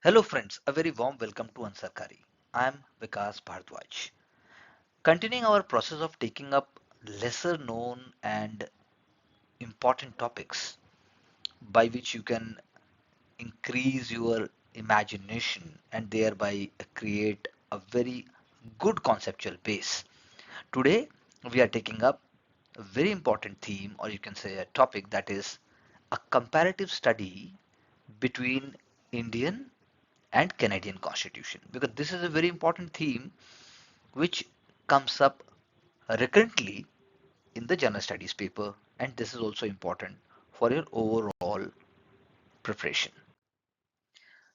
Hello friends, a very warm welcome to Ansarkari. I am Vikas Bhardwaj. Continuing our process of taking up lesser known and important topics by which you can increase your imagination and thereby create a very good conceptual base. Today we are taking up a very important theme, or you can say a topic, that is a comparative study between Indian and Canadian Constitution, because this is a very important theme which comes up recurrently in the general studies paper, and this is also important for your overall preparation.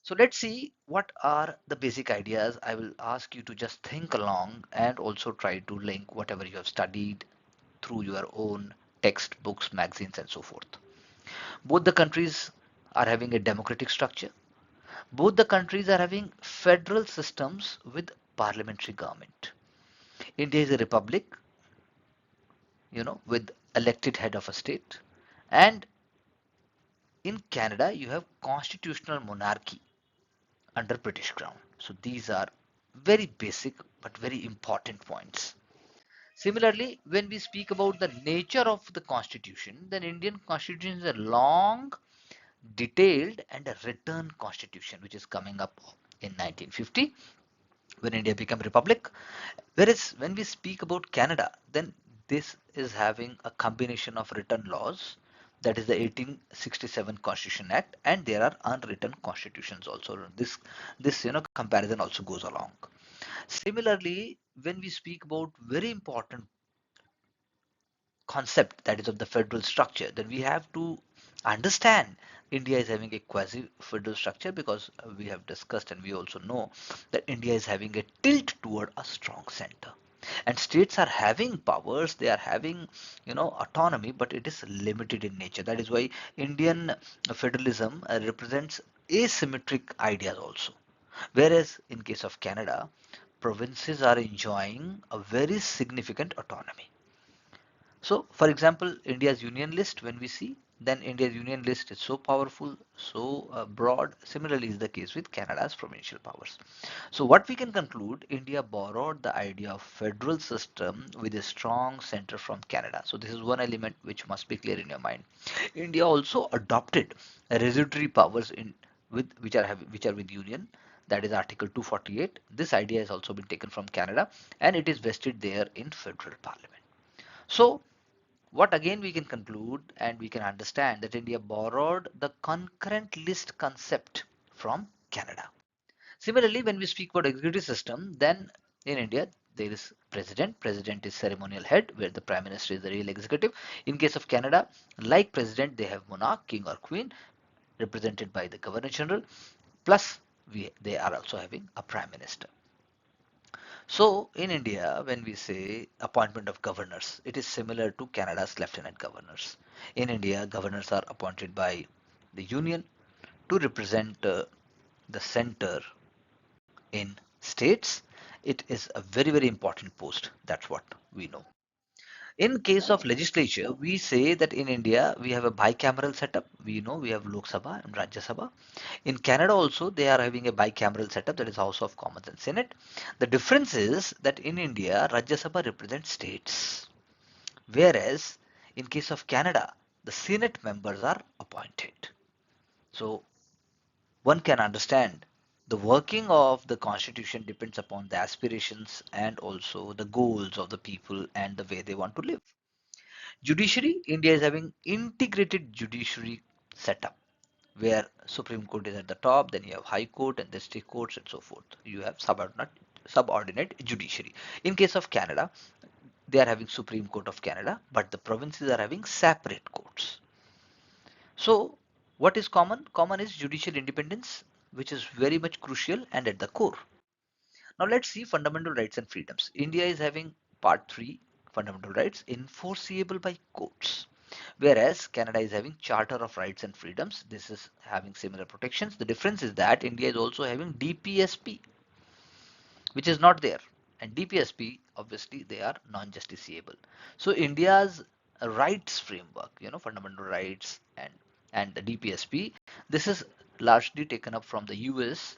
So let's see what are the basic ideas. I will ask you to just think along and also try to link whatever you have studied through your own textbooks, magazines, and so forth. Both the countries are having a democratic structure. Both the countries are having federal systems with parliamentary government. India is a republic, with elected head of a state. And in Canada, you have constitutional monarchy under British Crown. So these are very basic but very important points. Similarly, when we speak about the nature of the constitution, then Indian constitution is a long, detailed and a written constitution which is coming up in 1950 when India became republic. Whereas when we speak about Canada, then this is having a combination of written laws, that is the 1867 Constitution Act, and there are unwritten constitutions also. This comparison also goes along. Similarly, when we speak about very important concept, that is of the federal structure, then we have to understand India is having a quasi federal structure, because we have discussed and we also know that India is having a tilt toward a strong center, and states are having powers, they are having autonomy, but it is limited in nature. That is why Indian federalism represents asymmetric ideas also, whereas in case of Canada, provinces are enjoying a very significant autonomy. So, for example, India's union list, when we see, then India's union list is so powerful, so broad. Similarly, is the case with Canada's provincial powers. So, what we can conclude, India borrowed the idea of federal system with a strong center from Canada. So, this is one element which must be clear in your mind. India also adopted residuary powers in which are with Union. That is Article 248. This idea has also been taken from Canada, and it is vested there in federal parliament. So, what again we can conclude and we can understand that India borrowed the concurrent list concept from Canada. Similarly, when we speak about executive system, then in India there is president. President is ceremonial head, where the prime minister is the real executive. In case of Canada, like president, they have monarch, king or queen, represented by the governor general. Plus, they are also having a prime minister. So in India, when we say appointment of governors, it is similar to Canada's lieutenant governors. In India, governors are appointed by the union to represent the center in states. It is a very, very important post. That's what we know. In case of legislature, we say that in India we have a bicameral setup. We know we have Lok Sabha and Rajya Sabha. In Canada also they are having a bicameral setup, that is House of Commons and Senate. The difference is that in India Rajya Sabha represents states, whereas in case of Canada the Senate members are appointed. So one can understand the working of the constitution depends upon the aspirations and also the goals of the people and the way they want to live. Judiciary, India is having integrated judiciary setup, where Supreme Court is at the top, then you have High Court and district courts and so forth. You have subordinate judiciary. In case of Canada, they are having Supreme Court of Canada, but the provinces are having separate courts. So what is common? Common is judicial independence, which is very much crucial and at the core. Now let's see fundamental rights and freedoms. India is having part 3, fundamental rights enforceable by courts. Whereas Canada is having Charter of Rights and Freedoms. This is having similar protections. The difference is that India is also having DPSP, which is not there. And DPSP, obviously, they are non-justiciable. So India's rights framework, fundamental rights and the DPSP, this is largely taken up from the US,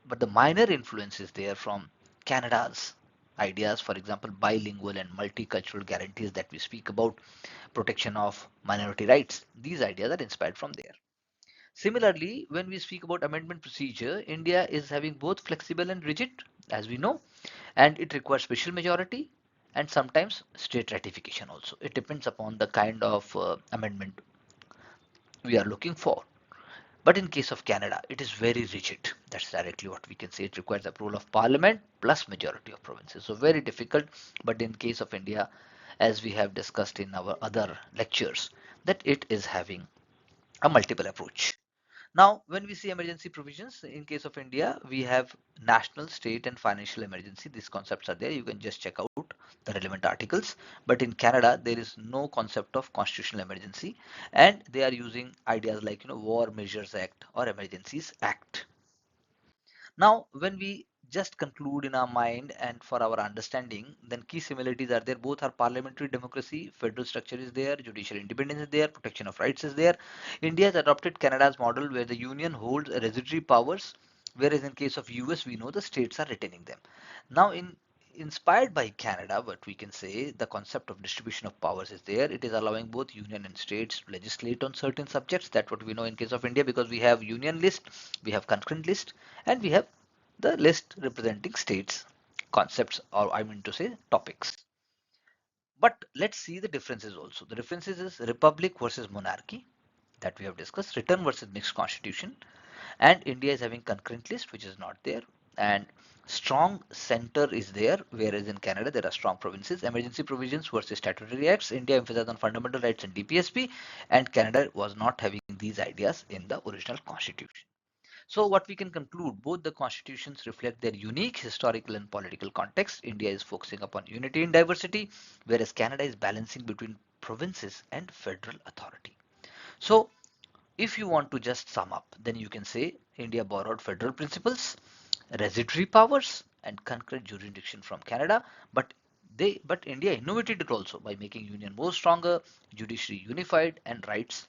but the minor influence is there from Canada's ideas, for example, bilingual and multicultural guarantees that we speak about, protection of minority rights. These ideas are inspired from there. Similarly, when we speak about amendment procedure, India is having both flexible and rigid, as we know, and it requires special majority and sometimes state ratification also. It depends upon the kind of amendment we are looking for. But in case of Canada, it is very rigid. That's directly what we can say. It requires approval of parliament plus majority of provinces. So very difficult. But in case of India, as we have discussed in our other lectures, that it is having a multiple approach. Now, when we see emergency provisions, in case of India, we have national, state, and financial emergency. These concepts are there. You can just check out the relevant articles. But in Canada, there is no concept of constitutional emergency, and they are using ideas like War Measures Act or Emergencies Act. Now, when we just conclude in our mind and for our understanding, then key similarities are there. Both are parliamentary democracy, federal structure is there, judicial independence is there, protection of rights is there. India has adopted Canada's model where the union holds residuary powers, whereas in case of US, we know the states are retaining them. Now, inspired by Canada, what we can say, the concept of distribution of powers is there. It is allowing both union and states to legislate on certain subjects. That's what we know in case of India, because we have union list, we have concurrent list, and we have the list representing states concepts, or I mean to say topics. But let's see the differences also. The differences is republic versus monarchy that we have discussed, return versus mixed constitution, and India is having concurrent list, which is not there, and strong center is there, whereas in Canada there are strong provinces. Emergency provisions versus statutory acts, India emphasized on fundamental rights and DPSP, and Canada was not having these ideas in the original constitution. So what we can conclude, both the constitutions reflect their unique historical and political context. India is focusing upon unity in diversity, whereas Canada is balancing between provinces and federal authority. So if you want to just sum up, then you can say India borrowed federal principles, residuary powers, and concurrent jurisdiction from Canada, but India innovated it also by making union more stronger, judiciary unified, and rights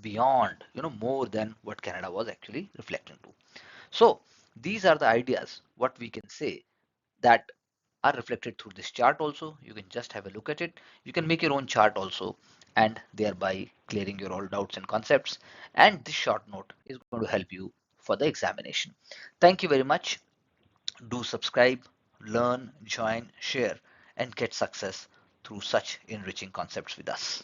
beyond, more than what Canada was actually reflecting to. So these are the ideas what we can say that are reflected through this chart also. You can just have a look at it. You can make your own chart also, and thereby clearing your all doubts and concepts. And this short note is going to help you for the examination. Thank you very much. Do subscribe, learn, join, share, and get success through such enriching concepts with us.